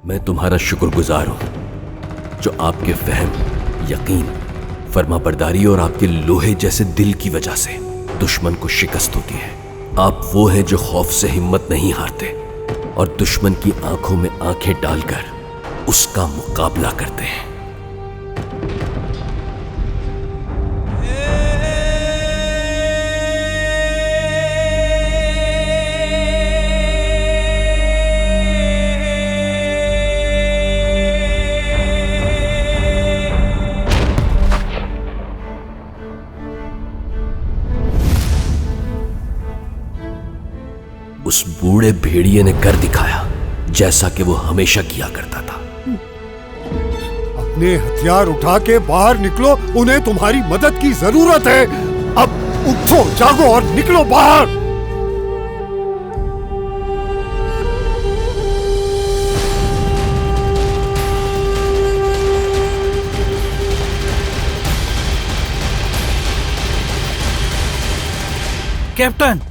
मैं तुम्हारा शुक्रगुजार हूं जो आपके फहम, यकीन, फर्माबरदारी और आपके लोहे जैसे दिल की वजह से दुश्मन को शिकस्त होती है। आप वो हैं जो खौफ से हिम्मत नहीं हारते और दुश्मन की आंखों में आंखें डालकर उसका मुकाबला करते हैं। उस बूढ़े भेड़िए ने कर दिखाया जैसा कि वो हमेशा किया करता था। अपने हथियार उठा के बाहर निकलो, उन्हें तुम्हारी मदद की जरूरत है। अब उठो, जागो और निकलो बाहर। कैप्टन,